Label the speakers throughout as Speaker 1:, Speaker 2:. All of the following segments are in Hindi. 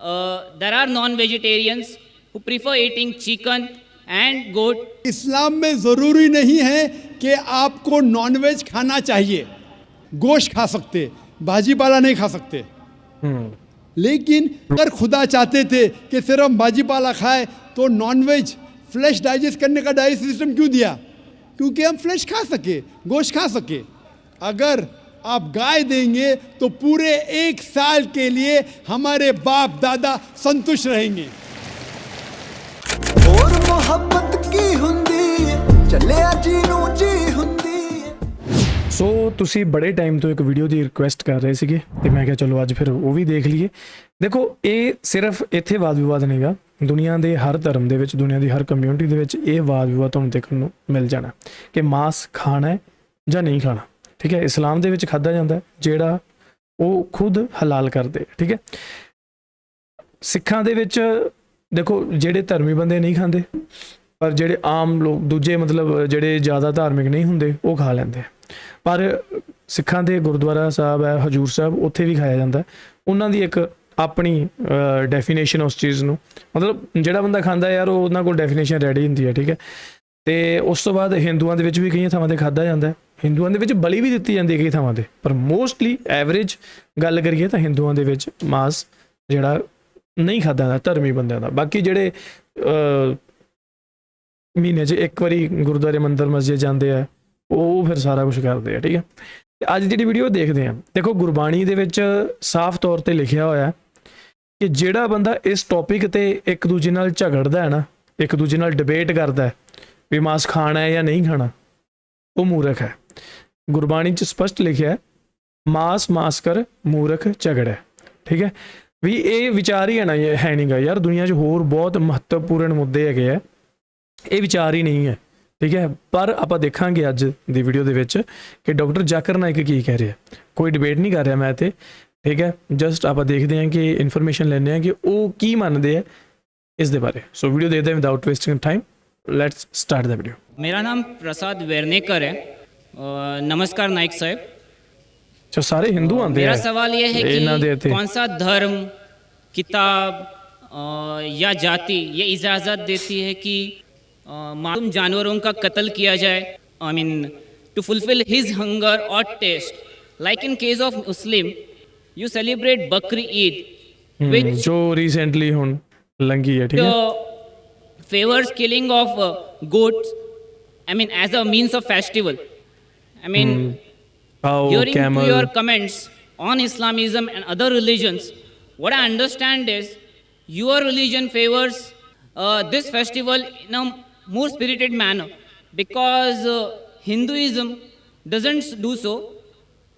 Speaker 1: there are non-vegetarians who prefer eating chicken and goat.
Speaker 2: इस्लाम में ज़रूरी नहीं है कि आपको नॉनवेज खाना चाहिए, गोश्त खा सकते, भाजी पाला नहीं खा सकते। लेकिन अगर खुदा चाहते थे कि सिर्फ भाजी पाला खाए तो नॉनवेज फ्लैश डाइजेस्ट करने का डाइजेस्ट सिस्टम क्यों दिया? क्योंकि हम फ्लैश खा सके, गोश्त खा सके। अगर आप गाय देंगे तो पूरे 1 साल के लिए हमारे बाप दादा संतुष्ट रहेंगे।
Speaker 3: और मोहब्बत की हुंदी चलिया जी नू जी हुंदी।
Speaker 4: ਸੋ ਤੁਸੀਂ ਬੜੇ ਟਾਈਮ ਤੋਂ ਇੱਕ ਵੀਡੀਓ ਦੀ ਰਿਕੁਐਸਟ ਕਰ ਰਹੇ ਸੀਗੇ ਤੇ ਮੈਂ ਕਿਹਾ ਚਲੋ ਅੱਜ ਫਿਰ ਉਹ ਵੀ ਦੇਖ ਲਈਏ। ਦੇਖੋ ਇਹ ਸਿਰਫ ਇੱਥੇ ਵਾਦ ਵਿਵਾਦ ਨਹੀਂਗਾ, ਦੁਨੀਆ ਦੇ ਹਰ ਧਰਮ ਦੇ ਵਿੱਚ, ਦੁਨੀਆ ਦੀ ਹਰ ਕਮਿਊਨਿਟੀ ਦੇ ਵਿੱਚ ਇਹ ਵਾਦ ਵਿਵਾਦ ਤੁਹਾਨੂੰ ਦੇਖਣ ਨੂੰ ਮਿਲ ਜਾਣਾ ਕਿ ਮਾंस ਖਾਣਾ ਹੈ ਜਾਂ ਨਹੀਂ ਖਾਣਾ। ਠੀਕ ਹੈ, ਇਸਲਾਮ ਦੇ ਵਿੱਚ ਖਾਧਾ ਜਾਂਦਾ ਜਿਹੜਾ ਉਹ ਖੁਦ ਹਲਾਲ ਕਰਦੇ। ਠੀਕ ਹੈ, ਸਿੱਖਾਂ ਦੇ ਵਿੱਚ ਦੇਖੋ ਜਿਹੜੇ ਧਰਮੀ ਬੰਦੇ ਨਹੀਂ ਖਾਂਦੇ, ਪਰ ਜਿਹੜੇ ਆਮ ਲੋਕ ਦੂਜੇ ਮਤਲਬ ਜਿਹੜੇ ਜ਼ਿਆਦਾ ਧਾਰਮਿਕ ਨਹੀਂ ਹੁੰਦੇ ਉਹ ਖਾ ਲੈਂਦੇ। ਪਰ ਸਿੱਖਾਂ ਦੇ ਗੁਰਦੁਆਰਾ ਸਾਹਿਬ ਹੈ, ਹਜੂਰ ਸਾਹਿਬ, ਉੱਥੇ ਵੀ ਖਾਇਆ ਜਾਂਦਾ। ਉਹਨਾਂ ਦੀ ਇੱਕ ਆਪਣੀ ਡੈਫੀਨੇਸ਼ਨ ਉਸ ਚੀਜ਼ ਨੂੰ, ਮਤਲਬ ਜਿਹੜਾ ਬੰਦਾ ਖਾਂਦਾ ਯਾਰ ਉਹ ਉਹਨਾਂ ਕੋਲ ਡੈਫੀਨੇਸ਼ਨ ਰੈਡੀ ਹੁੰਦੀ ਹੈ। ਠੀਕ ਹੈ, ਅਤੇ ਉਸ ਤੋਂ ਬਾਅਦ ਹਿੰਦੂਆਂ ਦੇ ਵਿੱਚ ਵੀ ਕਈਆਂ ਥਾਵਾਂ 'ਤੇ ਖਾਧਾ ਜਾਂਦਾ। ਹਿੰਦੂਆਂ ਦੇ ਵਿੱਚ ਬਲੀ ਵੀ ਦਿੱਤੀ ਜਾਂਦੀ ਹੈ ਕਈ ਥਾਵਾਂ 'ਤੇ, ਪਰ ਮੋਸਟਲੀ ਐਵਰੇਜ ਗੱਲ ਕਰੀਏ ਤਾਂ ਹਿੰਦੂਆਂ ਦੇ ਵਿੱਚ ਮਾंस ਜਿਹੜਾ ਨਹੀਂ ਖਾਧਾ ਜਾਂਦਾ ਧਰਮੀ ਬੰਦਿਆਂ ਦਾ। ਬਾਕੀ ਜਿਹੜੇ ਮਹੀਨੇ 'ਚ ਇੱਕ ਵਾਰੀ ਗੁਰਦੁਆਰੇ ਮੰਦਰ ਮਸਜਿਦ ਜਾਂਦੇ ਆ ਉਹ ਫਿਰ ਸਾਰਾ ਕੁਛ ਕਰਦੇ ਆ। ਠੀਕ ਹੈ, ਤੇ ਅੱਜ ਜਿਹੜੀ ਵੀਡੀਓ ਦੇਖਦੇ ਆ, ਦੇਖੋ ਗੁਰਬਾਣੀ ਦੇ ਵਿੱਚ ਸਾਫ਼ ਤੌਰ 'ਤੇ ਲਿਖਿਆ ਹੋਇਆ ਕਿ ਜਿਹੜਾ ਬੰਦਾ ਇਸ ਟੌਪਿਕ 'ਤੇ ਇੱਕ ਦੂਜੇ ਨਾਲ ਝਗੜਦਾ ਹੈ ਨਾ, ਇੱਕ ਦੂਜੇ ਨਾਲ ਡਿਬੇਟ ਕਰਦਾ ਵੀ ਮਾंस ਖਾਣਾ ਹੈ ਜਾਂ ਨਹੀਂ ਖਾਣਾ, ਉਹ ਮੂਰਖ ਹੈ। ਗੁਰਬਾਣੀ 'ਚ ਸਪਸ਼ਟ ਲਿਖਿਆ ਹੈ ਮਾंस ਕਰ ਮੂਰਖ ਝਗੜੈ। ਠੀਕ ਹੈ, ਵੀ ਇਹ ਵਿਚਾਰ ਹੀ ਹੈ ਨਹੀਂਗਾ ਯਾਰ, ਦੁਨੀਆ 'ਚ ਹੋਰ ਬਹੁਤ ਮਹੱਤਵਪੂਰਨ ਮੁੱਦੇ ਹੈਗੇ ਆ, ਇਹ ਵਿਚਾਰ ਹੀ ਨਹੀਂ ਹੈ। ਠੀਕ ਹੈ, ਪਰ ਆਪਾਂ ਦੇਖਾਂਗੇ ਅੱਜ ਦੀ ਵੀਡੀਓ ਦੇ ਵਿੱਚ ਕਿ ਡਾਕਟਰ ਜ਼ਾਕਿਰ ਨਾਇਕ ਕੀ ਕਹਿ ਰਿਹਾ। ਕੋਈ ਡਿਬੇਟ ਨਹੀਂ ਕਰ ਰਿਹਾ ਮੈਂ ਤੇ, ਠੀਕ ਹੈ, ਜਸਟ ਆਪਾਂ ਦੇਖਦੇ ਹਾਂ ਕਿ ਇਨਫੋਰਮੇਸ਼ਨ ਲੈਂਦੇ ਹਾਂ ਕਿ ਉਹ ਕੀ ਮੰਨਦੇ ਆ ਇਸ ਦੇ ਬਾਰੇ। ਸੋ ਵੀਡੀਓ ਦੇਖਦੇ ਹਾਂ without wasting time, let's start the video.
Speaker 1: मेरा नाम प्रसाद वेरनेकर है। नमस्कार नाइक साहब।
Speaker 4: जो सारे हिंदू आते हैं।
Speaker 1: मेरा सवाल ये है कि कौन सा धर्म, किताब या जाति ये इजाज़त देती है कि मासूम जानवरों का कत्ल किया जाए, I mean to fulfil his hunger और taste. Like in case of Muslim you celebrate Bakri Eid which
Speaker 4: जो रिसेंटली हुन लंगी है। ठीक है,
Speaker 1: favors killing of goats, I mean as a means of festival. I mean hearing to your comments on Islamism and other religions, what I understand is your religion favors this festival in a more spirited manner, because Hinduism doesn't do so.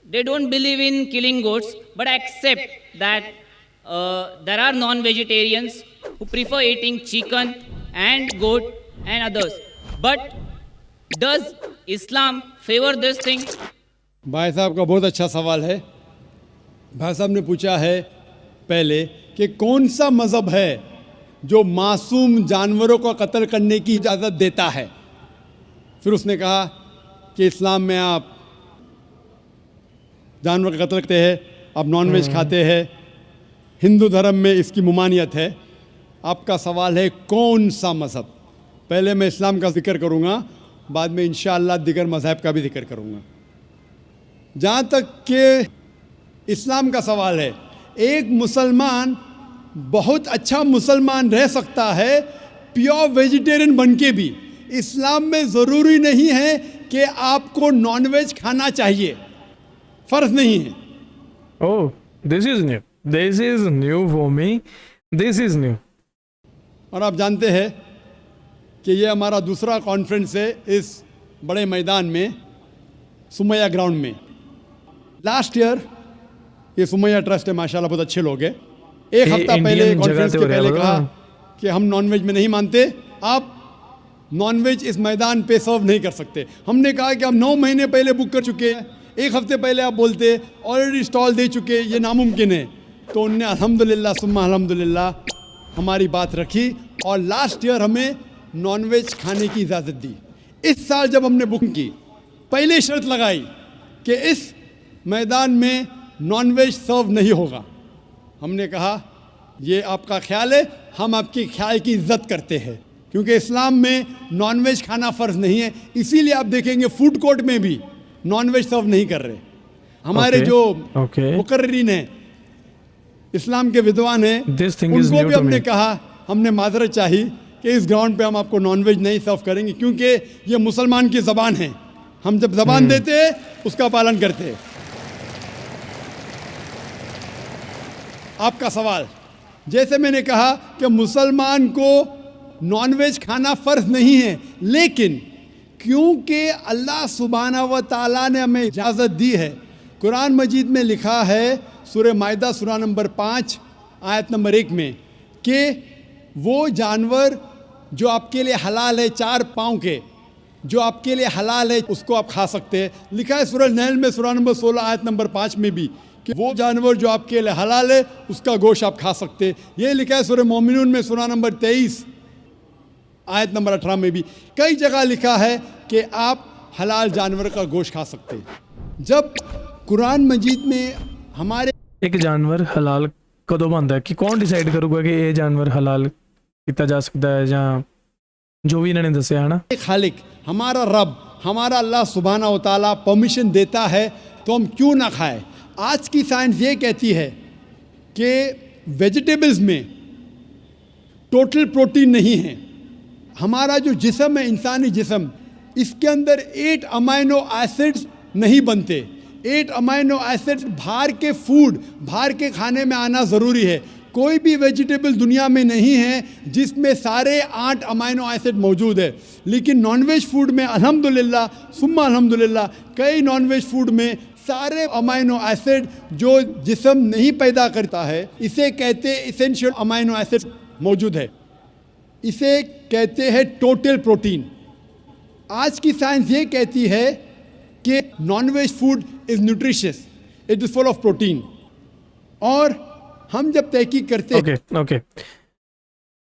Speaker 1: They don't believe in killing goats, but accept that there are non-vegetarians who prefer eating chicken and goat and others. But does Islam favor this thing?
Speaker 2: भाई साहब का बहुत अच्छा सवाल है। भाई साहब ने पूछा है पहले कि कौन सा मज़हब है जो मासूम जानवरों को कत्ल करने की इजाज़त देता है। फिर उसने कहा कि इस्लाम में आप जानवर का कत्ल करते हैं, आप नॉनवेज खाते हैं, हिंदू धर्म में इसकी ममानियत है। आपका सवाल है कौन सा मज़हब। पहले मैं इस्लाम का जिक्र करूँगा, बाद में इंशाअल्लाह दिगर मज़हब का भी जिक्र करूँगा। जहाँ तक कि इस्लाम का सवाल है, एक मुसलमान बहुत अच्छा मुसलमान रह सकता है प्योर वेजिटेरियन बन के भी। इस्लाम में ज़रूरी नहीं है कि आपको नॉनवेज खाना चाहिए, फ़र्ज़ नहीं है।
Speaker 4: Oh, this is new for me, this is new.
Speaker 2: और आप जानते हैं कि ये हमारा दूसरा कॉन्फ्रेंस है इस बड़े मैदान में, सुमैया ग्राउंड में। लास्ट ईयर ये सुमैया ट्रस्ट है, माशाल्लाह बहुत अच्छे लोग हैं। एक हफ्ता पहले कॉन्फ्रेंस के पहले कहा कि हम नॉनवेज में नहीं मानते, आप नॉनवेज इस मैदान पे सर्व नहीं कर सकते। हमने कहा कि हम 9 महीने पहले बुक कर चुके हैं, 1 हफ्ते पहले आप बोलते ऑलरेडी स्टॉल दे चुके, ये नामुमकिन है। तो उनने अल्हम्दुलिल्लाह सुम्मा अल्हम्दुलिल्लाह हमारी बात रखी और लास्ट ईयर हमें नॉनवेज खाने की इजाज़त दी। इस साल जब हमने बुकिंग की, पहले शर्त लगाई कि इस मैदान में नॉनवेज सर्व नहीं होगा। हमने कहा ये आपका ख्याल है, हम आपके ख्याल की इज्जत करते हैं, क्योंकि इस्लाम में नॉनवेज खाना फ़र्ज नहीं है। इसीलिए आप देखेंगे फूड कोर्ट में भी नॉनवेज सर्व नहीं कर रहे। हमारे जो मुकर्रिरीन हैं, इस्लाम के विद्वान हैं, उनको भी हमने कहा, हमने माजरत चाही कि इस ग्राउंड पे हम आपको नॉनवेज नहीं सर्व करेंगे, क्योंकि ये मुसलमान की ज़बान है। हम जब ज़बान देते हैं उसका पालन करते हैं। आपका सवाल, जैसे मैंने कहा कि मुसलमान को नॉनवेज खाना फ़र्ज नहीं है, लेकिन क्योंकि अल्लाह सुब्हाना व तआला ने हमें इजाज़त दी है, कुरान मजीद में लिखा है सूरह माइदा सूरा नंबर 5 आयत नंबर 1 में कि वो जानवर जो आपके लिए हलाल है, 4 पाँव के, जो आपके लिए हलाल है, उसको आप खा सकते हैं। लिखा है सूरह नहल में सूरा नंबर 16 आयत नंबर 5 में भी कि वो जानवर जो आपके लिए हलाल है उसका गोश्त आप खा सकते हैं। ये लिखा है सूरह मोमिनून में सूरा नंबर 23 आयत नंबर 18 में भी। कई जगह लिखा है कि आप हलाल जानवर का गोश्त खा सकते हैं। जब कुरान मजीद में हमारे
Speaker 4: एक जानवर हलाल कदों बनता है कि कौन डिसाइड करूगा कि ये जानवर हलाल किया जा सकता है, या जो भी इन्होंने दसिया है ना,
Speaker 2: खालिक हमारा रब, हमारा अल्लाह सुब्हाना व तआला परमिशन देता है तो हम क्यों ना खाएं। आज की साइंस ये कहती है कि वेजिटेबल्स में टोटल प्रोटीन नहीं है। हमारा जो जिस्म है, इंसानी जिस्म, इसके अंदर 8 अमाइनो एसिड्स नहीं बनते। 8 अमाइनो एसिड्स बाहर के फूड, बाहर के खाने में आना ज़रूरी है। कोई भी वेजिटेबल दुनिया में नहीं है जिसमें सारे 8 अमाइनो एसिड मौजूद है, लेकिन नॉनवेज फूड में अल्हम्दुलिल्लाह सुम्मा अल्हम्दुलिल्लाह कई नॉनवेज फूड में सारे अमाइनो एसिड जो जिस्म नहीं पैदा करता है, इसे कहते हैं इसेंशियल अमाइनो एसिड मौजूद है। इसे कहते हैं टोटल प्रोटीन। आज की साइंस ये कहती है कि nonveg food is nutritious, it is full of protein. और हम जब तहकीक करते
Speaker 4: ओके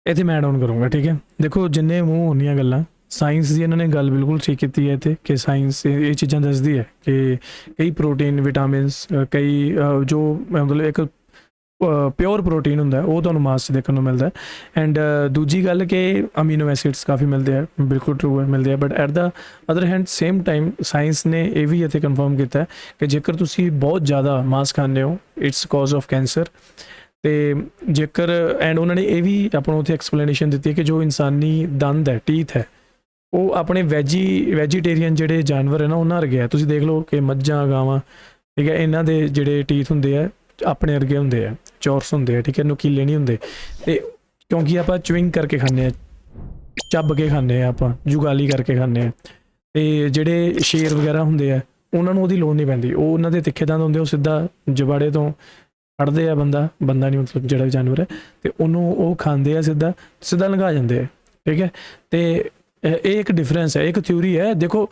Speaker 4: इतने मैं ऐड ऑन करूँगा, ठीक है। देखो जिन्ने मूँह होनियां गल्लां साइंस की इन्होंने गल बिल्कुल ठीक की है इत्थे कि साइंस ये चीज़ां दसदी है कि कई प्रोटीन विटामिनस कई जो मतलब एक प्योर प्रोटीन होंदा वो तुहानूं मास च देखने को मिलता है। एंड दूजी गल कि अमीनो एसिड्स काफ़ी मिलते हैं, बिल्कुल ट्रू है मिलते हैं, but at the other hand same time science ने ये भी इत्थे कन्फर्म किया है कि जेकर तुसी बहुत ज़्यादा मास खाने हो इट्स कॉज ऑफ कैंसर। तो जेकर एंड उन्होंने ये भी अपना उत्थे एक्सप्लेनेशन दी है कि जो इंसानी दंद है, टीथ है, वो अपने वैजीटेरियन ਜਿਹੜੇ जानवर है ना उन्होंने वर्गे है। तुसीं देख लो कि मज्झां गावां, ठीक है, इन्हां दे ਜਿਹੜੇ टीथ हुंदे आ अपने वर्गे हुंदे आ, चौरस हुंदे आ, ठीक है, नुकीले नहीं हुंदे। ते क्योंकि आपां च्विंग करके खाने आ, ਚੱਬ के खाने आपां, जुगाली करके खाने आ। ते ਜਿਹੜੇ शेर वगैरह हुंदे आ उन्हां नूं ਉਹਦੀ ਲੋੜ नहीं पैंदी, ਉਹ ਉਹਨਾਂ ਦੇ ਤਿੱਖੇ ਦੰਦ ਹੁੰਦੇ, ਉਹ ਸਿੱਧਾ ਜਬਾੜੇ ਤੋਂ ਫੜਦੇ ਆ, ਬੰਦਾ ਨਹੀਂ मतलब ਜਿਹੜਾ ਵੀ ਜਾਨਵਰ ਹੈ, ਤੇ ਉਹਨੂੰ ਉਹ ਖਾਂਦੇ ਆ, ਸਿੱਧਾ ਲੰਘਾ ਜਾਂਦੇ ਆ, ਠੀਕ ਹੈ। ਤੇ ਇਹ ਇੱਕ ਡਿਫਰੈਂਸ ਹੈ, ਇੱਕ ਥਿਊਰੀ ਹੈ। ਦੇਖੋ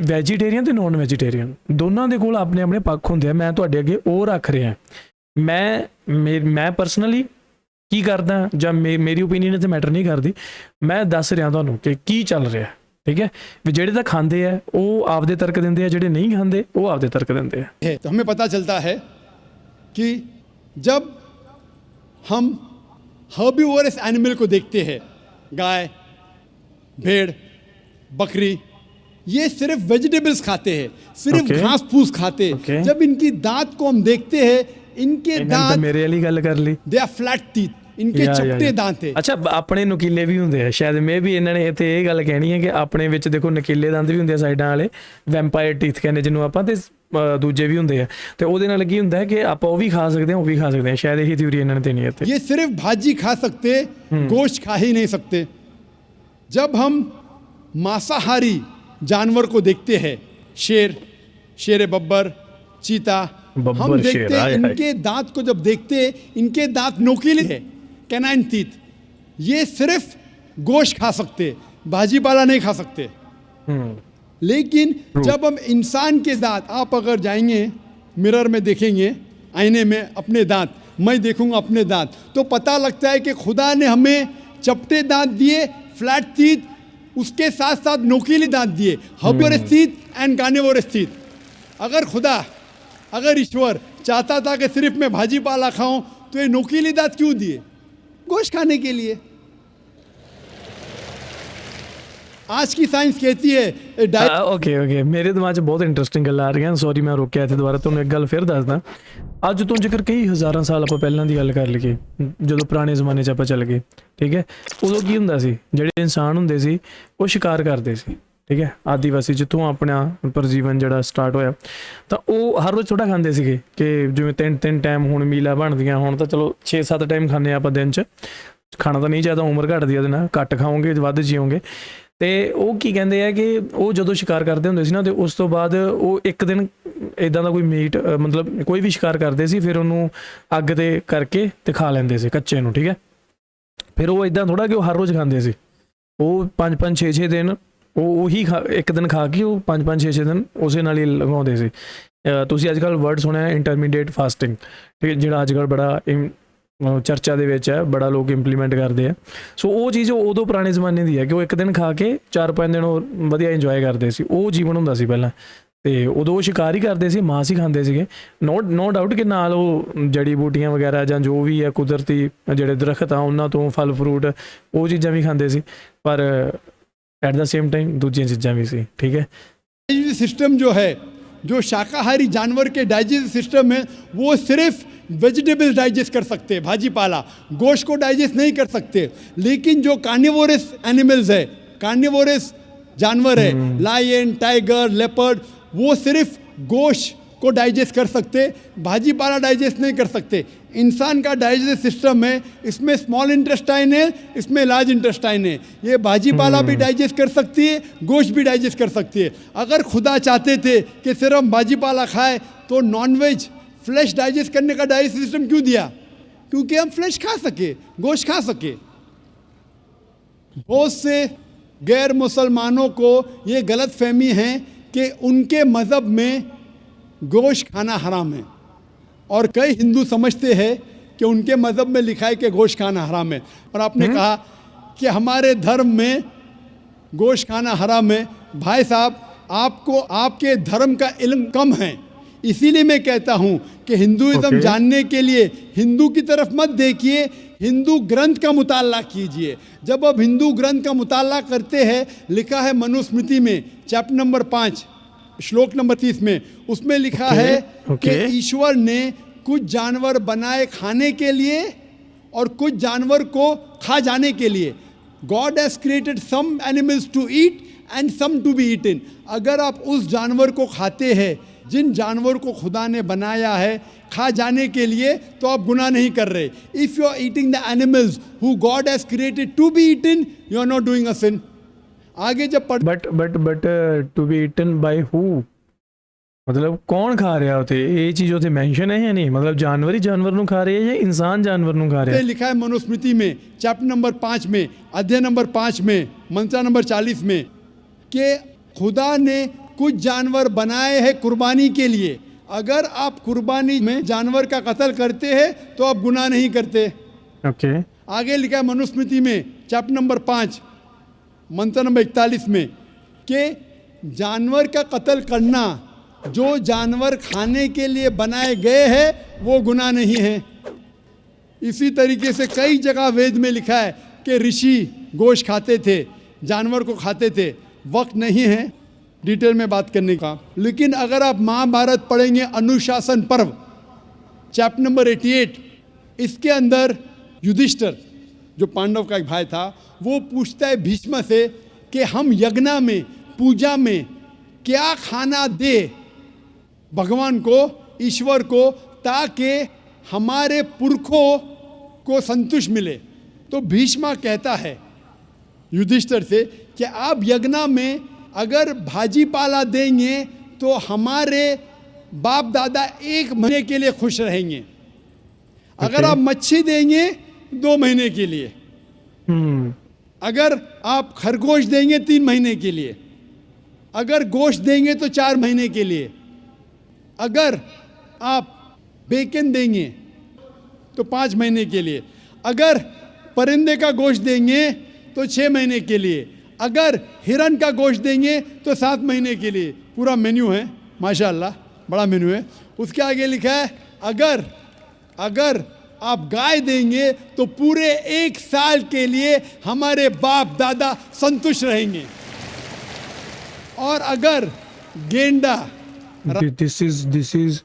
Speaker 4: ਵੈਜੀਟੇਰੀਅਨ ਤੇ ਨੋਨ ਵੈਜੀਟੇਰੀਅਨ ਦੋਨਾਂ ਦੇ ਕੋਲ ਆਪਣੇ ਆਪਣੇ ਪੱਖ ਹੁੰਦੇ ਆ। ਮੈਂ ਤੁਹਾਡੇ ਅੱਗੇ ਉਹ ਰੱਖ ਰਿਹਾ, ਮੈਂ ਪਰਸਨਲੀ ਕੀ ਕਰਦਾ ਜਾਂ ਮੇਰੀ ਓਪੀਨੀਅਨ ਤੇ ਮੈਟਰ ਨਹੀਂ ਕਰਦੀ, ਮੈਂ ਦੱਸ ਰਿਹਾ ਤੁਹਾਨੂੰ ਕਿ ਕੀ ਚੱਲ ਰਿਹਾ, ठीक है। ਵੀ ਜਿਹੜੇ ਤਾਂ ਖਾਂਦੇ ਆ ਉਹ ਆਪਦੇ ਤਰਕ ਦਿੰਦੇ ਆ, ਜਿਹੜੇ ਨਹੀਂ ਖਾਂਦੇ ਉਹ ਆਪਦੇ ਤਰਕ ਦਿੰਦੇ ਆ।
Speaker 2: तो हमें पता चलता है कि जब हम हर्बीवोरस एनिमल को देखते हैं, गाय, भेड़, बकरी, ये सिर्फ वेजिटेबल्स खाते हैं, सिर्फ घास फूस खाते हैं। जब इनकी दांत को हम देखते हैं, इनके दांत
Speaker 4: मेरे वाली गल कर ली,
Speaker 2: दे आर फ्लैट टीथ, इनके चपटे दांत है।
Speaker 4: अच्छा अपने नुकीले भी होंगे, शायद मे भी इन्होंने इत्थे ये गल कहनी है कि अपने विच देखो नुकीले दंद भी होंगे साइडां वाले, वैंपायर टीथ कहने जिन्हों आपां, ते दूजे भी होंगे, तो ਉਹਦੇ ਨਾਲ ਕੀ ਹੁੰਦਾ है कि आप वो भी खा सकते हैं, वो भी खा सकते हैं। शायद यही थ्योरी इन्होंने देनी है इत्थे।
Speaker 2: ये सिर्फ भाजी खा सकते, गोश्त खा ही नहीं सकते। जब हम मांसाहारी जानवर को देखते हैं, शेर बब्बर, चीता, हम देखते हैं इनके दांत को जब देखते हैं, इनके दांत नोकीले हैं, कैनाइन टीथ। ये सिर्फ गोश्त खा सकते, भाजी पाला नहीं खा सकते। लेकिन जब हम इंसान के दांत, आप अगर जाएंगे मिरर में देखेंगे, आईने में अपने दांत, मैं देखूंगा अपने दांत, तो पता लगता है कि खुदा ने हमें चपटे दांत दिए, फ्लैट टीथ, उसके साथ साथ नोकीले दांत दिए, herbivorous teeth and carnivorous teeth. अगर ईश्वर चाहता था कि सिर्फ मैं भाजी पाला खाऊं, तो ये नोकीले दांत क्यों दिए? गोश्त खाने के लिए। आज की साइंस कहती है
Speaker 4: ਓਕੇ ਮੇਰੇ ਦਿਮਾਗ 'ਚ ਬਹੁਤ ਇੰਟਰਸਟਿੰਗ ਗੱਲਾਂ ਆ ਰਹੀਆਂ। ਸੌਰੀ ਮੈਂ ਰੋਕਿਆ ਇੱਥੇ ਦੁਬਾਰਾ। ਤੁਹਾਨੂੰ ਇੱਕ ਗੱਲ ਫਿਰ ਦੱਸਦਾ। ਅੱਜ ਤੋਂ ਜੇਕਰ ਕਈ ਹਜ਼ਾਰਾਂ ਸਾਲ ਆਪਾਂ ਪਹਿਲਾਂ ਦੀ ਗੱਲ ਕਰ ਲਈਏ, ਜਦੋਂ ਪੁਰਾਣੇ ਜ਼ਮਾਨੇ 'ਚ ਆਪਾਂ ਚੱਲ ਗਏ, ਠੀਕ ਹੈ, ਉਦੋਂ ਕੀ ਹੁੰਦਾ ਸੀ? ਜਿਹੜੇ ਇਨਸਾਨ ਹੁੰਦੇ ਸੀ ਉਹ ਸ਼ਿਕਾਰ ਕਰਦੇ ਸੀ, ਠੀਕ ਹੈ। ਆਦੀਵਾਸੀ ਜਿੱਥੋਂ ਆਪਣਾ ਪਰਜੀਵਨ ਜਿਹੜਾ ਸਟਾਰਟ ਹੋਇਆ, ਤਾਂ ਉਹ ਹਰ ਰੋਜ਼ ਥੋੜ੍ਹਾ ਖਾਂਦੇ ਸੀਗੇ ਕਿ ਜਿਵੇਂ ਤਿੰਨ ਟਾਈਮ ਹੁਣ ਮੀਲਾਂ ਬਣਦੀਆਂ, ਹੁਣ ਤਾਂ ਚਲੋ 6-7 ਟਾਈਮ ਖਾਂਦੇ ਆਪਾਂ ਦਿਨ 'ਚ। ਖਾਣਾ ਤਾਂ ਨਹੀਂ ਚਾਹੀਦਾ, ਉਮਰ ਘੱਟਦੀ ਉਹਦੇ ਨਾਲ, ਘੱਟ ਖਾਓਗੇ ਵੱਧ ਜੀਓਗੇ। ਅਤੇ ਉਹ ਕੀ ਕਹਿੰਦੇ ਆ ਕਿ ਉਹ ਜਦੋਂ ਸ਼ਿਕਾਰ ਕਰਦੇ ਹੁੰਦੇ ਸੀ ਨਾ, ਅਤੇ ਉਸ ਤੋਂ ਬਾਅਦ ਉਹ ਇੱਕ ਦਿਨ ਇੱਦਾਂ ਦਾ ਕੋਈ ਮੀਟ, ਮਤਲਬ ਕੋਈ ਵੀ ਸ਼ਿਕਾਰ ਕਰਦੇ ਸੀ, ਫਿਰ ਉਹਨੂੰ ਅੱਗ 'ਤੇ ਕਰਕੇ ਅਤੇ ਖਾ ਲੈਂਦੇ ਸੀ ਕੱਚੇ ਨੂੰ, ਠੀਕ ਹੈ। ਫਿਰ ਉਹ ਇੱਦਾਂ ਥੋੜ੍ਹਾ ਕਿ ਉਹ ਹਰ ਰੋਜ਼ ਖਾਂਦੇ ਸੀ। ਉਹ 5-5 6-6 ਦਿਨ ਉਹੀ ਇੱਕ ਦਿਨ ਖਾ ਕੇ ਉਹ 5-5 6-6 ਦਿਨ ਉਸੇ ਨਾਲ ਹੀ ਲਗਾਉਂਦੇ ਸੀ। ਤੁਸੀਂ ਅੱਜ ਕੱਲ੍ਹ ਵਰਡ ਸੁਣਿਆ ਇੰਟਰਮੀਡੀਏਟ ਫਾਸਟਿੰਗ, ਠੀਕ ਹੈ, ਜਿਹੜਾ ਅੱਜ ਕੱਲ੍ਹ ਬੜਾ ਚਰਚਾ ਦੇ ਵਿੱਚ ਹੈ, ਬੜਾ ਲੋਕ ਇੰਪਲੀਮੈਂਟ ਕਰਦੇ ਆ। ਸੋ ਉਹ ਚੀਜ਼ ਉਦੋਂ ਪੁਰਾਣੇ ਜ਼ਮਾਨੇ ਦੀ ਹੈ ਕਿ ਉਹ ਇੱਕ ਦਿਨ ਖਾ ਕੇ 4-5 ਦਿਨ ਉਹ ਵਧੀਆ ਇੰਜੋਏ ਕਰਦੇ ਸੀ। ਉਹ ਜੀਵਨ ਹੁੰਦਾ ਸੀ ਪਹਿਲਾਂ, ਅਤੇ ਉਦੋਂ ਉਹ ਸ਼ਿਕਾਰ ਹੀ ਕਰਦੇ ਸੀ, ਮਾਂਸ ਹੀ ਖਾਂਦੇ ਸੀਗੇ। ਨੋ ਡਾਊਟ ਕਿ ਨਾਲ ਉਹ ਜੜੀ ਬੂਟੀਆਂ ਵਗੈਰਾ ਜਾਂ ਜੋ ਵੀ ਹੈ ਕੁਦਰਤੀ ਜਿਹੜੇ ਦਰਖਤ ਆ ਉਹਨਾਂ ਤੋਂ ਫਲ ਫਰੂਟ ਉਹ ਚੀਜ਼ਾਂ ਵੀ ਖਾਂਦੇ ਸੀ, ਪਰ एट द सेम टाइम दूसरी चीज़ें भी सी, ठीक है।
Speaker 2: डाइजेस्टिव सिस्टम जो है, जो शाकाहारी जानवर के डाइजेस्टिव सिस्टम है, वो सिर्फ वेजिटेबल्स डाइजेस्ट कर सकते हैं, भाजी पाला, गोश्त को डाइजेस्ट नहीं कर सकते। लेकिन जो कार्निवोरस एनिमल्स है, कार्निवोरस जानवर है, लायन, टाइगर, लेपर्ड, वो सिर्फ गोश्त को डाइजेस्ट कर सकते, भाजी पाला डाइजेस्ट नहीं कर सकते। इंसान का डाइजेस्ट सिस्टम है, इसमें स्मॉल इंटेस्टाइन है, इसमें लार्ज इंटेस्टाइन है। ये भाजी पाला भी डाइजेस्ट कर सकती है, गोश्त भी डाइजेस्ट कर सकती है। अगर खुदा चाहते थे कि सिर्फ हम भाजी पाला खाए, तो नॉनवेज फ्लैश डाइजेस्ट करने का डाइजेस्ट सिस्टम क्यों दिया? क्योंकि हम फ्लैश खा सके, गोश्त खा सके। बहुत से गैर मुसलमानों को ये गलत फहमी है कि उनके मज़हब में गोश्त खाना हराम है, और कई हिंदू समझते हैं कि उनके मज़हब में लिखा है कि गोश्त खाना हराम है। और आपने कहा कि हमारे धर्म में गोश्त खाना हराम है। भाई साहब, आपको आपके धर्म का इल्म कम है, इसीलिए मैं कहता हूँ कि हिंदुइज्म जानने के लिए हिंदू की तरफ मत देखिए, हिंदू ग्रंथ का मुताला कीजिए। जब आप हिंदू ग्रंथ का मुताला करते हैं, लिखा है मनुस्मृति में चैप्टर नंबर 5 श्लोक नंबर 30 में, उसमें लिखा है कि ईश्वर ने कुछ जानवर बनाए खाने के लिए और कुछ जानवर को खा जाने के लिए। God has created some animals to eat and some to be eaten. अगर आप उस जानवर को खाते हैं जिन जानवर को खुदा ने बनाया है खा जाने के लिए, तो आप गुनाह नहीं कर रहे। If you are eating the animals who God has created to be eaten, you are not doing a sin. आगे जब
Speaker 4: but to be eaten by who, मतलब कौन खा रहा होते? ये चीज़ होते मेंशन है या नहीं? मतलब जानवर ही जानवर नू खा रहे हैं या इंसान जानवर नू खा रहे हैं?
Speaker 2: लिखा है मनुस्मृति में चैप्टर नंबर 5 में, अध्याय नंबर 5 में, मंत्र नंबर 40 में, कि खुदा ने कुछ जानवर बनाए हैं कुर्बानी के लिए। अगर आप कुर्बानी में जानवर का कत्ल करते हैं तो आप गुनाह नहीं करते।
Speaker 4: ओके।
Speaker 2: आगे लिखा है मनुस्मृति में चैप्टर नंबर 5 मंत्र नंबर 41 में कि जानवर का कत्ल करना जो जानवर खाने के लिए बनाए गए हैं वो गुनाह नहीं है। इसी तरीके से कई जगह वेद में लिखा है कि ऋषि गोश्त खाते थे, जानवर को खाते थे। वक्त नहीं है डिटेल में बात करने का, लेकिन अगर आप महाभारत पढ़ेंगे अनुशासन पर्व चैप्टर नंबर 88, इसके अंदर युधिष्ठिर जो पांडव का एक भाई था, वो पूछता है भीष्म से कि हम यज्ञ में, पूजा में क्या खाना दे भगवान को, ईश्वर को, ताकि हमारे पुरखों को संतुष्ट मिले। तो भीष्म कहता है युधिष्ठिर से कि आप यज्ञ में अगर भाजी पाला देंगे तो हमारे बाप दादा 1 महीने के लिए खुश रहेंगे। अगर आप मच्छी देंगे 2 महीने के लिए, अगर आप खरगोश देंगे 3 महीने के लिए, अगर गोश्त देंगे तो 4 महीने के लिए, अगर आप बेकन देंगे तो 5 महीने के लिए, अगर परिंदे का गोश्त देंगे तो 6 महीने के लिए, अगर हिरन का गोश्त देंगे तो 7 महीने के लिए। पूरा मेन्यू है, माशाल्लाह बड़ा मेन्यू है। उसके आगे लिखा है अगर आप गाय देंगे तो पूरे 1 साल के लिए हमारे बाप दादा संतुष्ट रहेंगे। और अगर गेंडा,
Speaker 4: this is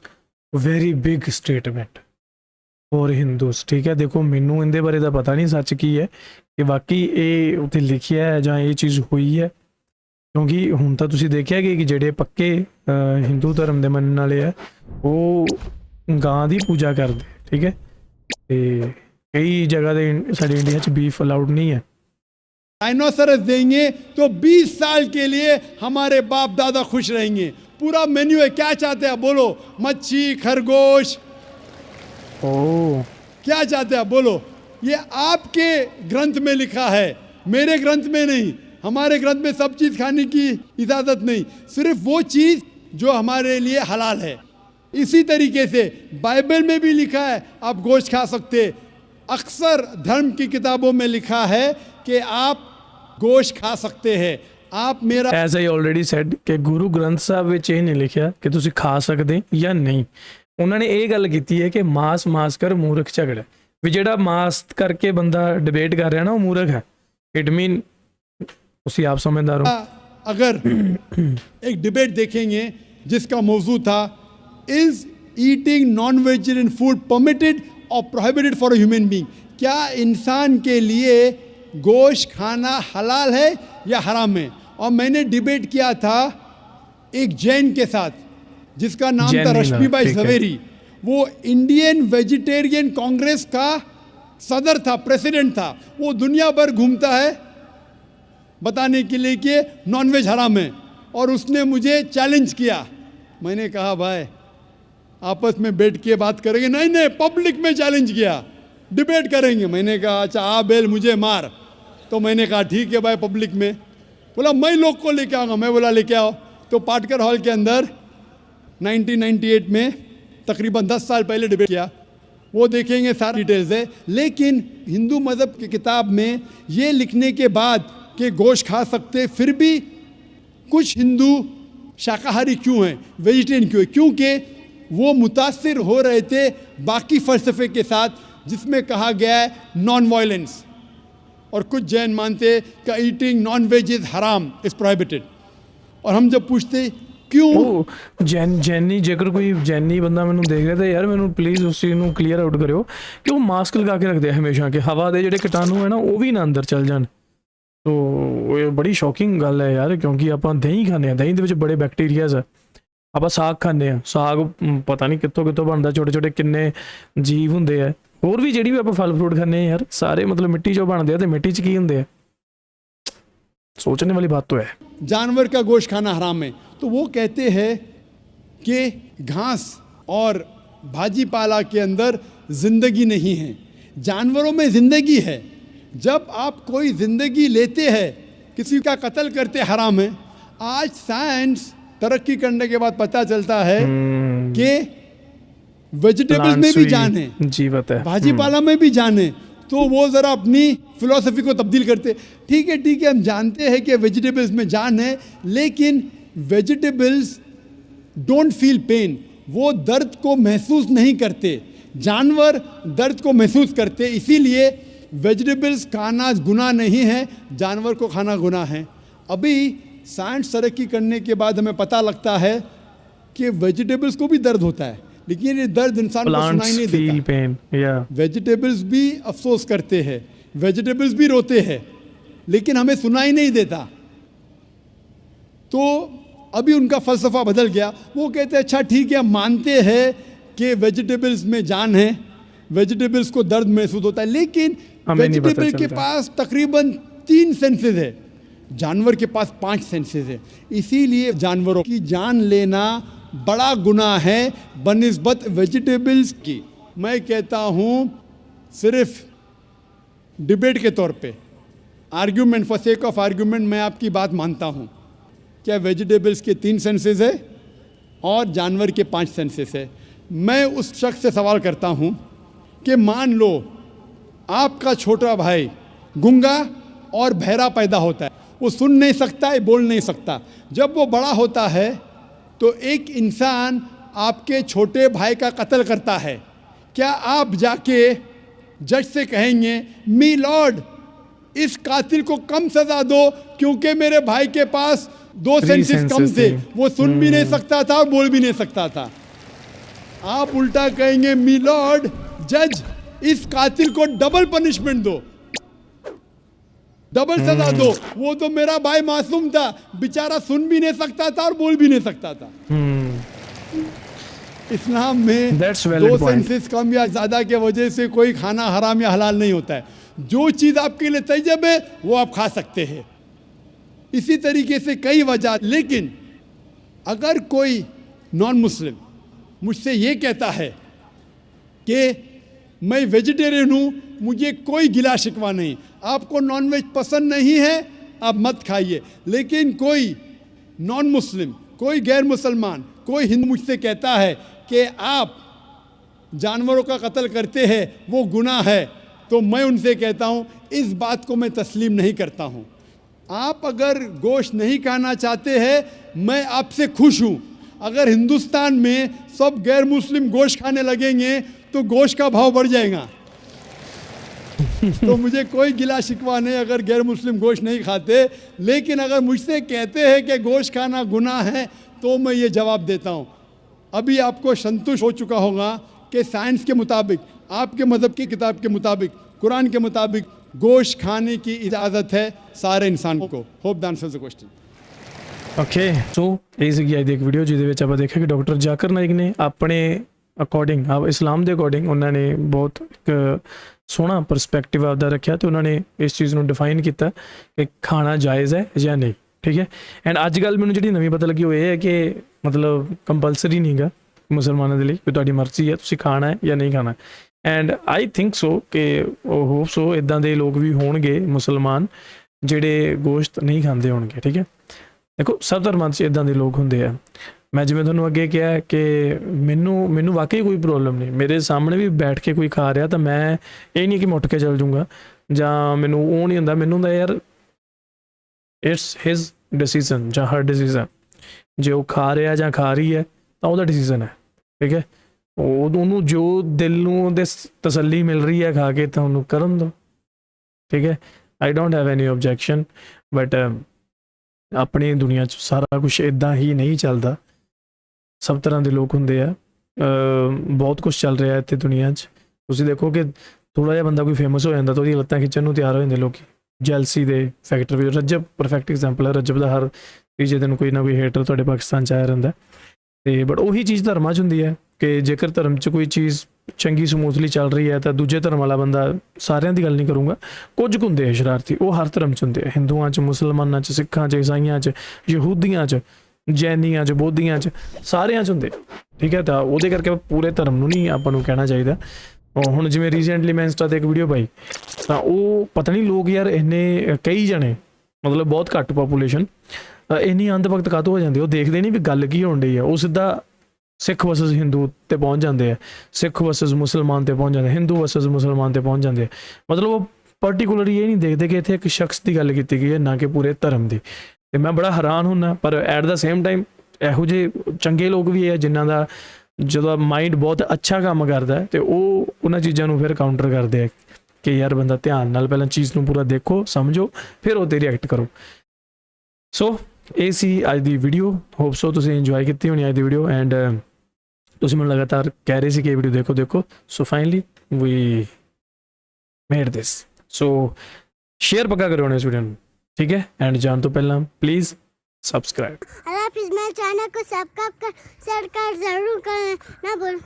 Speaker 4: very big statement for Hindus. ठीक है, देखो मैनू इनके बारे का पता नहीं सच की है कि वाकई ये उत्थे लिखिया है ਜਾਂ ये चीज़ हुई है, क्योंकि ਹੁਣ ਤਾਂ ਤੁਸੀਂ ਦੇਖਿਆ कि ਜਿਹੜੇ पक्के हिंदू धर्म ਦੇ ਮੰਨਣ ਵਾਲੇ ਆ ਉਹ ਗਾਂ ਦੀ ਪੂਜਾ ਕਰਦੇ। ठीक है, ਤੇ ਕਈ ਜਗ੍ਹਾ ਦੇ ਸਾਡੇ ਇੰਡੀਆ 'ਚ बीफ अलाउड नहीं है।
Speaker 2: डायनासोरस देंगे तो 20 साल के लिए हमारे बाप दादा खुश रहेंगे। पूरा मेन्यू है, क्या चाहते हैं बोलो, मच्छी, खरगोश,
Speaker 4: ओह
Speaker 2: क्या चाहते हैं बोलो। ये आपके ग्रंथ में लिखा है, मेरे ग्रंथ में नहीं। हमारे ग्रंथ में सब चीज़ खाने की इजाज़त नहीं, सिर्फ वो चीज़ जो हमारे लिए हलाल है। इसी तरीके से बाइबल में भी लिखा है आप गोश्त खा सकते। अक्सर धर्म की किताबों में लिखा है कि आप गोश्त खा सकते हैं। आप मेरा
Speaker 4: ਐਜ਼ ਆਈ ਆਲਰੇਡੀ ਸੈਡ ਕਿ ਗੁਰੂ ਗ੍ਰੰਥ ਸਾਹਿਬ ਵਿੱਚ ਇਹ ਨਹੀਂ ਲਿਖਿਆ ਕਿ ਤੁਸੀਂ ਖਾ ਸਕਦੇ ਜਾਂ ਨਹੀਂ। ਉਹਨਾਂ ਨੇ ਇਹ ਗੱਲ ਕੀਤੀ ਹੈ ਕਿ ਮਾਸ ਕਰ ਮੂਰਖ ਝਗੜਾ, ਵੀ ਜਿਹੜਾ ਮਾਸ ਕਰਕੇ ਬੰਦਾ ਡਿਬੇਟ ਕਰ ਰਿਹਾ ਨਾ ਉਹ ਮੂਰਖ ਹੈ। ਇਟ ਮੀਨ ਤੁਸੀਂ ਆਪ ਸਮਝदार हो।
Speaker 2: अगर एक डिबेट देखेंगे जिसका मौजू था is eating non vegetarian food permitted और prohibited for a human being, क्या इंसान के लिए गोश्त खाना हलाल है या हराम है। और मैंने डिबेट किया था एक जैन के साथ जिसका नाम था रश्मिबाई झवेरी। वो इंडियन वेजिटेरियन कांग्रेस का सदर था, प्रेसिडेंट था। वो दुनिया भर घूमता है बताने के लिए कि नॉनवेज हराम है, और उसने मुझे चैलेंज किया। मैंने कहा भाई आपस में बैठ के बात करेंगे, नहीं पब्लिक में चैलेंज किया, डिबेट करेंगे। मैंने कहा अच्छा आ बेल मुझे मार। तो मैंने कहा ठीक है भाई पब्लिक में। बोला मैं लोग को लेके आऊँगा। मैं बोला लेके आओ। तो पाटकर हॉल के अंदर 1998 में तकरीबन 10 साल पहले डिबेट किया। वो देखेंगे सारी डिटेल्स है। लेकिन हिंदू मज़हब की किताब में ये लिखने के बाद कि गोश्त खा सकते, फिर भी कुछ हिंदू शाकाहारी क्यों हैं, वेजिटेरियन क्यों है, क्योंकि वो मुतासिर हो रहे थे बाकी फ़लसफ़े के साथ जिसमें कहा गया है नॉन वायलेंस। और कुछ जैन मानते कि ईटिंग नॉन वेज इज़ हराम, इज़ प्रोहिबिटेड। और हम जब पूछते क्यों
Speaker 4: जैनी जेकर कोई जैनी बंदा मैनू देख रहा था यार, मैनू प्लीज़ उस चीज़ को क्लीयर आउट करो कि वो मास्क लगा के रखते हैं हमेशा कि हवा के ਜਿਹੜੇ ਕੀਟਾਣੂ है ना वो भी ना अंदर चल जान। तो ये बड़ी शॉकिंग गल है यार, क्योंकि आप दही खाने, दही के बड़े बैक्टीरियाज है। आप साग खाने, साग पता नहीं कितों कितों बनता, छोटे छोटे किन्ने जीव होंगे है। होर भी जी भी आप फल फ्रूट खाने यार सारे मतलब मिट्टी चो बनते हैं, तो मिट्टी च की होंगे, सोचने वाली बात तो है।
Speaker 2: जानवर का गोश्त खाना हराम है। तो वो कहते हैं कि घास और भाजी पाला के अंदर जिंदगी नहीं है, जानवरों में जिंदगी है। जब आप कोई जिंदगी लेते हैं, किसी का कत्ल करते हराम है। आज साइंस तरक्की करने के बाद पता चलता है कि वेजिटेबल्स में भी जान है,
Speaker 4: जीवत है,
Speaker 2: भाजी पाला में भी जान है। तो वो ज़रा अपनी फिलॉसफी को तब्दील करते। ठीक है हम जानते हैं कि वेजिटेबल्स में जान है, लेकिन वेजिटेबल्स डोंट फील पेन, वो दर्द को महसूस नहीं करते। जानवर दर्द को महसूस करते, इसीलिए वेजिटेबल्स खाना गुनाह नहीं है, जानवर को खाना गुनाह है। अभी साइंस तरक्की करने के बाद हमें पता लगता है कि वेजिटेबल्स को भी दर्द होता है, लेकिन ये दर्द इंसान को सुनाई नहीं देता। वेजिटेबल्स भी अफसोस करते हैं, वेजिटेबल्स भी रोते हैं, लेकिन हमें सुनाई नहीं देता। तो अभी उनका फ़लसफ़ा बदल गया। वो कहते हैं अच्छा ठीक है हम मानते हैं कि वेजिटेबल्स में जान है, वेजिटेबल्स को दर्द महसूस होता है, लेकिन वेजिटेबल के पास तकरीबन 3 सेंसेस है, जानवर के पास 5 सेंसेस है। इसीलिए जानवरों की जान लेना बड़ा गुनाह है बनिस्बत वेजिटेबल्स की। मैं कहता हूँ सिर्फ डिबेट के तौर पे, argument, for sake of argument मैं आपकी बात मानता हूँ। क्या वेजिटेबल्स के 3 सेंसेस है और जानवर के 5 सेंसेस है। मैं उस शख्स से सवाल करता हूँ कि मान लो आपका छोटा भाई गूंगा और बहरा पैदा होता है, वो सुन नहीं सकता है, बोल नहीं सकता। जब वो बड़ा होता है तो एक इंसान आपके छोटे भाई का कत्ल करता है, क्या आप जाके जज से कहेंगे मी लॉर्ड इस कातिल को कम सजा दो क्योंकि मेरे भाई के पास 2 सेंसेस कम थे, वो सुन भी नहीं सकता था, बोल भी नहीं सकता था? आप उल्टा कहेंगे मी लॉर्ड जज इस कातिल को डबल पनिशमेंट दो, डबल सजा दो, वो तो मेरा भाई मासूम था, बेचारा सुन भी नहीं सकता था और बोल भी नहीं सकता था। इस्लाम में 2 सेंसेस कम या ज्यादा के वजह से कोई खाना हराम या हलाल नहीं होता है। जो चीज आपके लिए तैयब है वो आप खा सकते हैं। इसी तरीके से कई वजह। लेकिन अगर कोई नॉन मुस्लिम मुझसे ये कहता है कि मैं वेजिटेरियन हूँ, मुझे कोई गिला शिकवा नहीं, आपको नॉनवेज पसंद नहीं है आप मत खाइए, लेकिन कोई नॉन मुस्लिम, कोई गैर मुसलमान, कोई हिंदू मुझसे कहता है कि आप जानवरों का कत्ल करते हैं वो गुनाह है, तो मैं उनसे कहता हूँ इस बात को मैं तस्लीम नहीं करता हूँ। आप अगर गोश्त नहीं खाना चाहते हैं, मैं आपसे खुश हूँ। अगर हिंदुस्तान में सब गैर मुस्लिम गोश्त खाने लगेंगे तो गोश्त का भाव बढ़ जाएगा। तो मुझे कोई गिला शिकवा नहीं अगर गैर मुस्लिम गोश्त नहीं खाते, लेकिन अगर मुझसे कहते हैं कि गोश्त खाना गुनाह है तो मैं ये जवाब देता हूँ। अभी आपको संतुष्ट हो चुका होगा कि साइंस के मुताबिक, आपके मज़हब की किताब के मुताबिक, कुरान के मुताबिक गोश्त खाने की इजाज़त है सारे इंसानों को। Hope the answers the question.
Speaker 4: Okay so ਇਹ ਸੀਗੀ ਅੱਜ ਦੀ ਇੱਕ ਵੀਡੀਓ ਜਿਹਦੇ ਵਿੱਚ ਆਪਾਂ ਦੇਖਿਆ ਕਿ ਡਾਕਟਰ ਜ਼ਾਕਿਰ ਨਾਇਕ ਨੇ ਆਪਣੇ ਅਕੋਰਡਿੰਗ ਇਸਲਾਮ ਦੇ ਅਕੋਰਡਿੰਗ ਉਹਨਾਂ ਨੇ ਬਹੁਤ ਇੱਕ ਸੋਹਣਾ ਪਰਸਪੈਕਟਿਵ ਆਪਦਾ ਰੱਖਿਆ ਤੇ ਉਹਨਾਂ ਨੇ ਇਸ ਚੀਜ਼ ਨੂੰ ਡਿਫਾਈਨ ਕੀਤਾ ਕਿ ਖਾਣਾ ਜਾਇਜ਼ ਹੈ ਜਾਂ ਨਹੀਂ। ਠੀਕ ਹੈ। ਐਂਡ ਅੱਜ ਕੱਲ੍ਹ ਮੈਨੂੰ ਜਿਹੜੀ ਨਵੀਂ ਪਤਾ ਲੱਗੀ ਉਹ ਇਹ ਹੈ ਕਿ ਮਤਲਬ ਕੰਪਲਸਰੀ ਨਹੀਂ ਗਾ ਮੁਸਲਮਾਨਾਂ ਦੇ ਲਈ ਕਿ ਤੁਹਾਡੀ ਮਰਜ਼ੀ ਹੈ ਤੁਸੀਂ ਖਾਣਾ ਹੈ ਜਾਂ ਨਹੀਂ ਖਾਣਾ। ਐਂਡ ਆਈ ਥਿੰਕ ਸੋ ਕਿ ਹੋਪ ਸੋ ਇੱਦਾਂ ਦੇ ਲੋਕ ਵੀ ਹੋਣਗੇ ਮੁਸਲਮਾਨ ਜਿਹੜੇ ਗੋਸ਼ਤ ਨਹੀਂ ਖਾਂਦੇ ਹੋਣਗੇ। ਠੀਕ ਹੈ। ਦੇਖੋ ਸਭ ਧਰਮਾਂ 'ਚ ਇੱਦਾਂ ਦੇ ਲੋਕ ਹੁੰਦੇ ਆ। ਮੈਂ ਜਿਵੇਂ ਤੁਹਾਨੂੰ ਅੱਗੇ ਕਿਹਾ ਕਿ ਮੈਨੂੰ ਵਾਕਈ ਕੋਈ ਪ੍ਰੋਬਲਮ ਨਹੀਂ, ਮੇਰੇ ਸਾਹਮਣੇ ਵੀ ਬੈਠ ਕੇ ਕੋਈ ਖਾ ਰਿਹਾ ਤਾਂ ਮੈਂ ਇਹ ਨਹੀਂ ਕਿ ਮੈਂ ਉੱਠ ਕੇ ਚੱਲ ਜਾਊਂਗਾ ਜਾਂ ਮੈਨੂੰ ਉਹ ਨਹੀਂ ਹੁੰਦਾ। ਮੈਨੂੰ ਹੁੰਦਾ ਯਾਰ ਇਟਸ ਹਿਜ਼ ਡਿਸੀਜ਼ਨ ਜਾਂ ਹਰ ਡਿਸੀਜ਼ਨ। ਜੇ ਉਹ ਖਾ ਰਿਹਾ ਜਾਂ ਖਾ ਰਹੀ ਹੈ ਤਾਂ ਉਹਦਾ ਡਿਸੀਜ਼ਨ ਹੈ। ਠੀਕ ਹੈ। ਉਹਨੂੰ ਜੋ ਦਿਲ ਨੂੰ ਉਹਦੇ ਤਸੱਲੀ ਮਿਲ ਰਹੀ ਹੈ ਖਾ ਕੇ ਤਾਂ ਉਹਨੂੰ ਕਰਨ ਦਿਓ। ਠੀਕ ਹੈ। I don't have any objection. But ਆਪਣੀ ਦੁਨੀਆ 'ਚ ਸਾਰਾ ਕੁਛ ਇੱਦਾਂ ਹੀ ਨਹੀਂ ਚੱਲਦਾ। ਸਭ ਤਰ੍ਹਾਂ ਦੇ ਲੋਕ ਹੁੰਦੇ ਆ। ਬਹੁਤ ਕੁਛ ਚੱਲ ਰਿਹਾ ਇੱਥੇ ਦੁਨੀਆ 'ਚ। ਤੁਸੀਂ ਦੇਖੋ ਕਿ ਥੋੜ੍ਹਾ ਜਿਹਾ ਬੰਦਾ ਕੋਈ ਫੇਮਸ ਹੋ ਜਾਂਦਾ ਤਾਂ ਉਹਦੀਆਂ ਲੱਤਾਂ ਖਿੱਚਣ ਨੂੰ ਤਿਆਰ ਹੋ ਜਾਂਦੇ ਲੋਕ। ਜੈਲਸੀ ਦੇ ਫੈਕਟਰ ਵੀ ਰਜਬ ਪਰਫੈਕਟ ਐਗਜ਼ਾਮਪਲ ਹੈ। ਰਜਬ ਦਾ ਹਰ ਤੀਜੇ ਦਿਨ ਕੋਈ ਨਾ ਕੋਈ ਹੇਟਰ ਤੁਹਾਡੇ ਪਾਕਿਸਤਾਨ 'ਚ ਆਇਆ ਰਹਿੰਦਾ। ਅਤੇ ਬਟ ਉਹੀ ਚੀਜ਼ ਧਰਮਾਂ 'ਚ ਹੁੰਦੀ ਹੈ ਕਿ ਜੇਕਰ ਧਰਮ 'ਚ ਕੋਈ ਚੀਜ਼ ਚੰਗੀ ਸਮੂਥਲੀ ਚੱਲ ਰਹੀ ਹੈ ਤਾਂ ਦੂਜੇ ਧਰਮ ਵਾਲਾ ਬੰਦਾ, ਸਾਰਿਆਂ ਦੀ ਗੱਲ ਨਹੀਂ ਕਰੂੰਗਾ, ਕੁਝ ਕੁ ਹੁੰਦੇ ਆ ਸ਼ਰਾਰਤੀ, ਉਹ ਹਰ ਧਰਮ 'ਚ ਹੁੰਦੇ ਆ। ਹਿੰਦੂਆਂ 'ਚ, ਮੁਸਲਮਾਨਾਂ 'ਚ, ਸਿੱਖਾਂ 'ਚ, ਈਸਾਈਆਂ 'ਚ, ਯਹੂਦੀਆਂ 'ਚ, ਜੈਨੀਆਂ 'ਚ, ਬੋਧੀਆਂ 'ਚ, ਸਾਰਿਆਂ 'ਚ ਹੁੰਦੇ। ਠੀਕ ਹੈ। ਤਾਂ ਉਹਦੇ ਕਰਕੇ ਪੂਰੇ ਧਰਮ ਨੂੰ ਨਹੀਂ ਆਪਾਂ ਨੂੰ ਕਹਿਣਾ ਚਾਹੀਦਾ। ਹੁਣ ਜਿਵੇਂ ਰੀਸੈਂਟਲੀ ਮੈਂ ਇੰਸਟਾ 'ਤੇ ਇੱਕ ਵੀਡੀਓ ਪਾਈ ਤਾਂ ਉਹ ਪਤਾ ਨਹੀਂ ਲੋਕ ਯਾਰ ਇੰਨੇ ਕਈ ਜਣੇ ਮਤਲਬ ਬਹੁਤ ਘੱਟ ਪਾਪੂਲੇਸ਼ਨ ਇੰਨੀ ਅੰਧ ਭਗਤ ਕਾਹਤੋਂ ਹੋ ਜਾਂਦੀ। ਉਹ ਦੇਖਦੇ ਨਹੀਂ ਵੀ ਗੱਲ ਕੀ ਹੋਣ ਡਈ ਆ। ਉਹ ਸਿੱਧਾ ਸਿੱਖ ਵਰਸਸ ਹਿੰਦੂ 'ਤੇ ਪਹੁੰਚ ਜਾਂਦੇ ਆ, ਸਿੱਖ ਵਰਸਸ ਮੁਸਲਮਾਨ 'ਤੇ ਪਹੁੰਚ ਜਾਂਦੇ, ਹਿੰਦੂ ਵਰਸਸ ਮੁਸਲਮਾਨ 'ਤੇ ਪਹੁੰਚ ਜਾਂਦੇ ਆ। ਮਤਲਬ ਉਹ ਪਰਟੀਕੂਲਰਲੀ ਇਹ ਨਹੀਂ ਦੇਖਦੇ ਕਿ ਇੱਥੇ ਇੱਕ ਸ਼ਖਸ ਦੀ ਗੱਲ ਕੀਤੀ ਗਈ ਹੈ, ਨਾ ਕਿ ਪੂਰੇ ਧਰਮ ਦੀ। ਅਤੇ ਮੈਂ ਬੜਾ ਹੈਰਾਨ ਹੁੰਦਾ। ਪਰ ਐਟ ਦਾ ਸੇਮ ਟਾਈਮ ਇਹੋ ਜਿਹੇ ਚੰਗੇ ਲੋਕ ਵੀ ਹੈ ਜਿਨ੍ਹਾਂ ਦਾ ਜਦੋਂ ਮਾਈਂਡ ਬਹੁਤ ਅੱਛਾ ਕੰਮ ਕਰਦਾ ਅਤੇ ਉਹ ਉਹਨਾਂ ਚੀਜ਼ਾਂ ਨੂੰ ਫਿਰ ਕਾਊਂਟਰ ਕਰਦੇ ਆ ਕਿ ਯਾਰ ਬੰਦਾ ਧਿਆਨ ਨਾਲ ਪਹਿਲਾਂ ਚੀਜ਼ ਨੂੰ ਪੂਰਾ ਦੇਖੋ, ਸਮਝੋ, ਫਿਰ ਉਹ 'ਤੇ ਰਿਐਕਟ ਕਰੋ। ਸੋ ਇਹ ਸੀ ਅੱਜ ਦੀ ਵੀਡੀਓ। ਹੋਪ ਸੋ ਤੁਸੀਂ ਇੰਜੋਏ ਕੀਤੀ ਹੋਣੀ ਅੱਜ ਦੀ ਵੀਡੀਓ। ਐਂਡ ਤੁਸੀਂ ਮੈਨੂੰ ਲਗਾਤਾਰ ਕਹਿ ਰਹੇ ਸੀ ਕਿ ਇਹ ਵੀਡੀਓ ਦੇਖੋ। So finally we made this. So share ਪੱਕਾ ਕਰਿਓ ਇਸ ਵੀਡੀਓ ਨੂੰ। ठीक है। एंड जान तो पहला प्लीज़ सब्सक्राइब।
Speaker 5: अल्लाह हाफिज़। मेरे चैनल को सब्सक्राइब कर जरूर करना भूल।